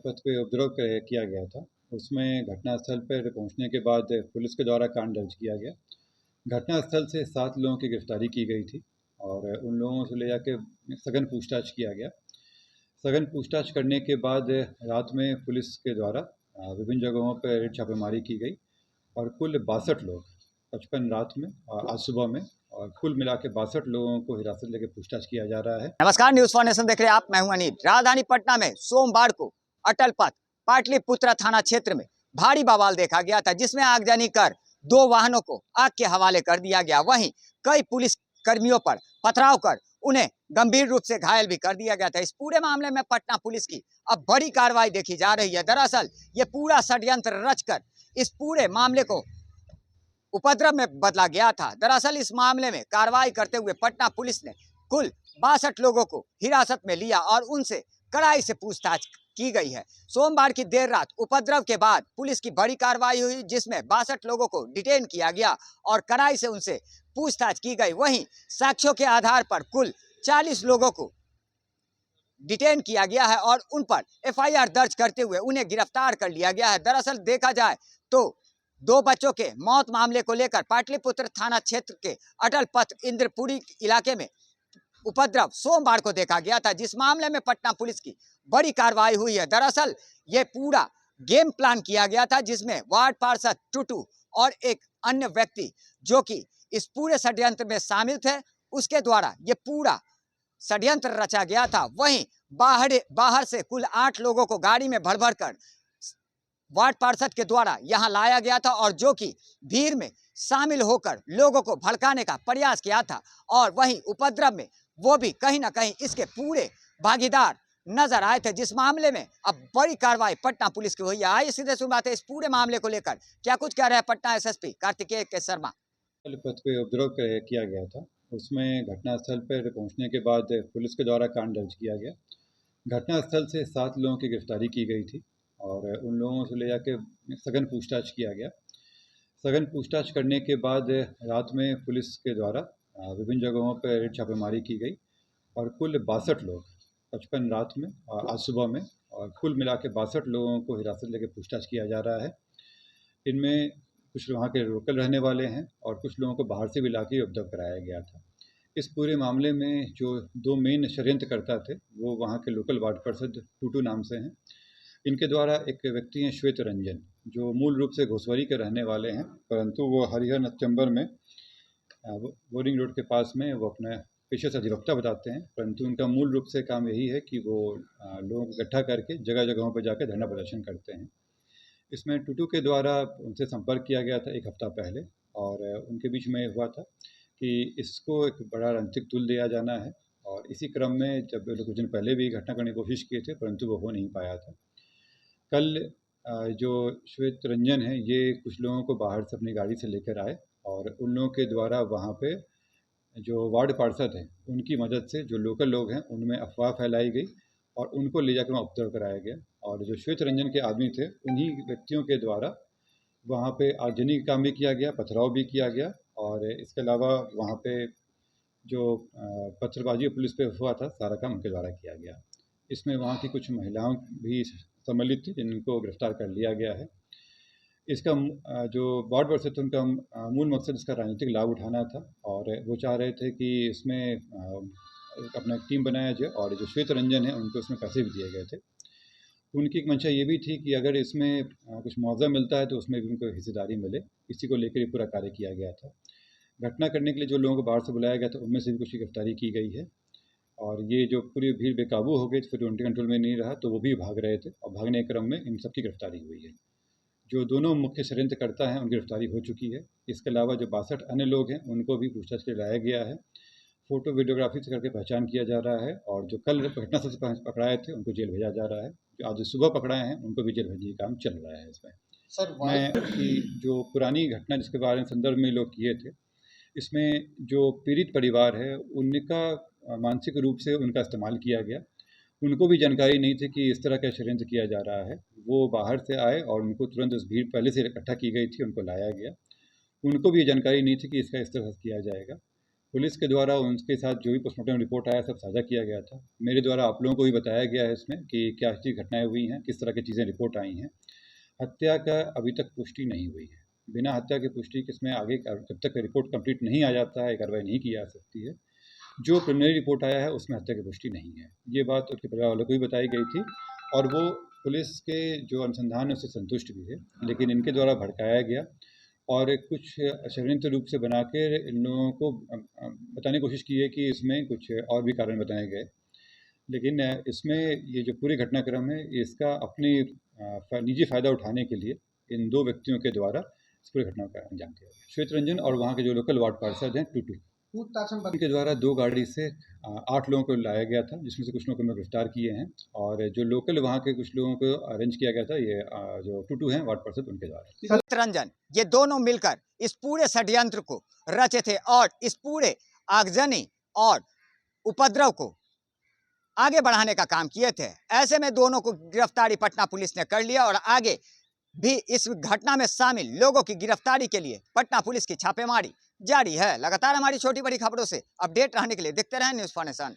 पथ पे उपद्रव किया गया था। उसमें घटनास्थल पर पहुंचने के बाद पुलिस के द्वारा कांड दर्ज किया गया। घटनास्थल से 7 लोगों की गिरफ्तारी की गई थी और उन लोगों से ले जाके सघन पूछताछ किया गया। सघन पूछताछ करने के बाद रात में पुलिस के द्वारा विभिन्न जगहों पर रेड छापेमारी की गई और कुल 62 लोग 55 रात में आज सुबह में और कुल मिला के 62 लोगों को हिरासत लेकर पूछताछ किया जा रहा है। नमस्कार, न्यूज फॉर नेशन देख रहे हैं आप। मैं हूं अनिल। राजधानी पटना में सोमवार को अटल पथ पाटलिपुत्रा थाना क्षेत्र में भारी बवाल देखा गया था, जिसमें आगजनी कर 2 वाहनों को आग के हवाले कर दिया गया। वहीं कई पुलिस कर्मियों पर पथराव कर उन्हें गंभीर रूप से घायल भी कर दिया गया था। इस पूरे मामले में पटना पुलिस की अब बड़ी कार्रवाई देखी जा रही है। दरअसल ये पूरा षड्यंत्र रचकर इस पूरे मामले को उपद्रव में बदला गया था। दरअसल इस मामले में कार्रवाई करते हुए पटना पुलिस ने कुल 62 लोगों को हिरासत में लिया और उनसे कड़ाई से पूछताछ की गई है। सोमवार की देर रात उपद्रव के बाद पुलिस की बड़ी कार्रवाई हुई, जिसमें 62 लोगों को डिटेन किया गया और कड़ाई से उनसे पूछताछ की गई। वहीं साक्ष्यों के आधार पर कुल 40 लोगों को डिटेन किया गया है और उन पर एफआईआर दर्ज करते हुए उन्हें गिरफ्तार कर लिया गया है। दरअसल देखा जाए तो 2 बच्चों के मौत मामले को लेकर पाटलिपुत्र थाना क्षेत्र के अटल पथ इंद्रपुरी इलाके में उपद्रव सोमवार को देखा गया था, जिस मामले में पटना पुलिस की बड़ी कार्रवाई हुई है। दरअसल ये पूरा गेम प्लान किया गया था, जिसमें वार्ड पार्षद टुटू और एक अन्य व्यक्ति जो कि इस पूरे षड्यंत्र में शामिल थे, उसके द्वारा ये पूरा षड्यंत्र रचा गया था। वहीं बाहर से कुल 8 लोगों को गाड़ी में भर भर कर वार्ड पार्षद के द्वारा यहां लाया गया था और जो कि भीड़ में शामिल होकर लोगों को भड़काने का प्रयास किया था। और वहीं उपद्रव में वो भी कहीं ना कहीं इसके पूरे भागीदार नजर आए थे, जिस मामले में अब बड़ी कार्रवाई पटना पुलिस की हुई है। आइए सीधे सुन बात है इस पूरे मामले को लेकर क्या कुछ कह रहे हैं पटना एसएसपी कार्तिकेय के शर्मा। पथ पे उपद्रव किया गया था। उसमें घटनास्थल पर पहुंचने के बाद पुलिस के द्वारा कांड दर्ज किया गया। घटनास्थल से 7 लोगों की गिरफ्तारी की गई थी और उन लोगों से ले जाके सघन पूछताछ किया गया। सघन पूछताछ करने के बाद रात में पुलिस के द्वारा विभिन्न जगहों पर रेड छापेमारी की गई और कुल 62 लोग 55 रात में आज सुबह में और कुल मिला के 62 लोगों को हिरासत लेकर पूछताछ किया जा रहा है। इनमें कुछ वहाँ के लोकल रहने वाले हैं और कुछ लोगों को बाहर से भी ला के उपद्रव कराया गया था। इस पूरे मामले में जो 2 मेन षड्यंत्रकर्ता थे वो वहाँ के लोकल वार्ड पार्षद टूटू नाम से हैं। इनके द्वारा एक व्यक्ति हैं श्वेत रंजन, जो मूल रूप से घोसवरी के रहने वाले हैं, परंतु वो हरिहर चंबर में बोरिंग रोड के पास में वो अपना पेशे से अधिवक्ता बताते हैं, परंतु उनका मूल रूप से काम यही है कि वो लोगों को इकट्ठा करके जगह जगहों पर जाकर धरना प्रदर्शन करते हैं। इसमें टूटू के द्वारा उनसे संपर्क किया गया था 1 हफ्ता पहले और उनके बीच में हुआ था कि इसको एक बड़ा राजनीतिक तुल दिया जाना है और इसी क्रम में जब लोग कुछ दिन पहले भी घटना करने की कोशिश किए थे, परंतु वो हो नहीं पाया था। कल जो श्वेत रंजन है ये कुछ लोगों को बाहर से अपनी गाड़ी से लेकर आए और उन लोगों के द्वारा वहाँ पे जो वार्ड पार्षद हैं उनकी मदद से जो लोकल लोग हैं उनमें अफवाह फैलाई गई और उनको ले जाकर वहाँ उपद्रव कराया गया। और जो श्वेत रंजन के आदमी थे उन्हीं व्यक्तियों के द्वारा वहाँ पे आगजनी का काम भी किया गया, पथराव भी किया गया और इसके अलावा वहाँ पे जो पत्थरबाजी पुलिस पे हुआ था सारा काम उनके द्वारा किया गया। इसमें वहाँ की कुछ महिलाओं भी सम्मिलित थी जिनको गिरफ्तार कर लिया गया है। इसका जो वार्ड पार्षद थे उनका मूल मकसद इसका राजनीतिक लाभ उठाना था और वो चाह रहे थे कि इसमें अपना एक टीम बनाया जाए और जो श्वेत रंजन है उनको इसमें पैसे भी दिए गए थे। उनकी एक मंशा ये भी थी कि अगर इसमें कुछ मुआवजा मिलता है तो उसमें भी उनको हिस्सेदारी मिले, इसी को लेकर ये पूरा कार्य किया गया था। घटना करने के लिए जो लोगों को बाहर से बुलाया गया था उनमें से भी कुछ की गिरफ्तारी की गई है और ये जो पूरी भीड़ बेकाबू हो गई फिर उनके कंट्रोल में नहीं रहा तो वो भी भाग रहे थे और भागने के क्रम में इन सबकी गिरफ्तारी हुई है। जो दोनों मुख्य षड्यंत्रकर्ता हैं उनकी गिरफ्तारी हो चुकी है। इसके अलावा जो 62 अन्य लोग हैं उनको भी पूछताछ के लिए लाया गया है। फ़ोटो वीडियोग्राफी से करके पहचान किया जा रहा है और जो कल घटनास्थल से पकड़ाए थे उनको जेल भेजा जा रहा है। जो आज सुबह पकड़ाए हैं उनको भी जेल भेजने का काम चल रहा है। इसमें सर मैं कि जो पुरानी घटना जिसके बारे में संदर्भ में लोग किए थे, इसमें जो पीड़ित परिवार है उनका मानसिक रूप से उनका इस्तेमाल किया गया। उनको भी जानकारी नहीं थी कि इस तरह का षड्यंत्र किया जा रहा है। वो बाहर से आए और उनको तुरंत उस भीड़ पहले से इकट्ठा की गई थी, उनको लाया गया। उनको भी ये जानकारी नहीं थी कि इसका इस तरह से किया जाएगा। पुलिस के द्वारा उनके साथ जो भी पोस्टमार्टम रिपोर्ट आया सब साझा किया गया था। मेरे द्वारा आप लोगों को भी बताया गया है इसमें कि क्या चीज़ घटनाएं हुई हैं, किस तरह की चीज़ें रिपोर्ट आई हैं। हत्या का अभी तक पुष्टि नहीं हुई है। बिना हत्या की पुष्टि किसमें आगे जब तक रिपोर्ट कंप्लीट नहीं आ जाता है कार्रवाई नहीं की जा सकती है। जो प्रिलिमिनरी रिपोर्ट आया है उसमें हत्या की पुष्टि नहीं है। ये बात उसके परिवार वालों को भी बताई गई थी और वो पुलिस के जो अनुसंधान है उससे संतुष्ट भी है, लेकिन इनके द्वारा भड़काया गया और कुछ षड्यंत्र रूप से बनाकर इन लोगों को बताने की कोशिश की है कि इसमें कुछ और भी कारण बताए गए। लेकिन इसमें ये जो पूरी घटनाक्रम है इसका अपनी निजी फ़ायदा उठाने के लिए इन 2 व्यक्तियों के द्वारा इस पूरी घटना का अंजाम दिया गया। श्वेत रंजन और वहाँ के जो लोकल वार्ड पार्षद हैं टूटू के द्वारा 2 गाड़ी से 8 लोगों को लाया गया था, जिसमें से कुछ लोगों को हमने गिरफ्तार किए हैं और जो लोकल वहाँ के कुछ लोगों को अरेंज किया गया था, ये जो टूटू हैं वार्ड पार्षद उनके द्वारा। श्वेत रंजन ये दोनों मिलकर इस पूरे षड्यंत्र को रचे थे और इस पूरे आगजनी और उपद्रव को आगे बढ़ाने का काम किए थे। ऐसे में दोनों को गिरफ्तारी पटना पुलिस ने कर लिया और आगे भी इस घटना में शामिल लोगों की गिरफ्तारी के लिए पटना पुलिस की छापेमारी जारी है। लगातार हमारी छोटी बड़ी खबरों से अपडेट रहने के लिए देखते रहें न्यूज़ फॉर नेशन।